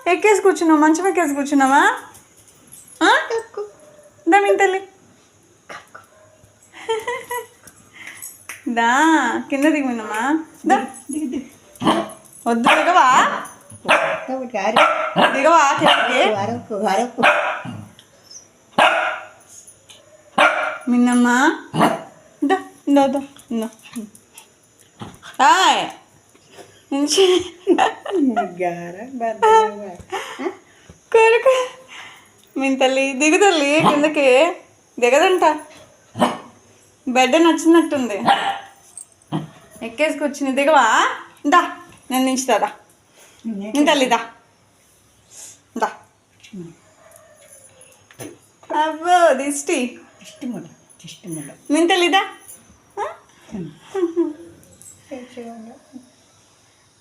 ఎక్కేసి కూర్చున్నావు, మంచం ఎక్కేసి కూర్చున్నావా? దా మింతల్లి, దా కింద దిగున్నామా. దా వద్దు, దిగవా దిగవా కిందకి. మిన్నమ్మా దా ఇందా దా ఇందా. హాయ్ నుంచి కొరకు మింతల్లి దిగు తల్లి, కిందకి దిగదంట. బెడ్ నచ్చినట్టుంది, ఎక్కేసుకొచ్చింది. దిగవా? దా నేను దించుతా. నేను తల్లి దా దా. అబ్బో దిష్టి మింతల్లి దా.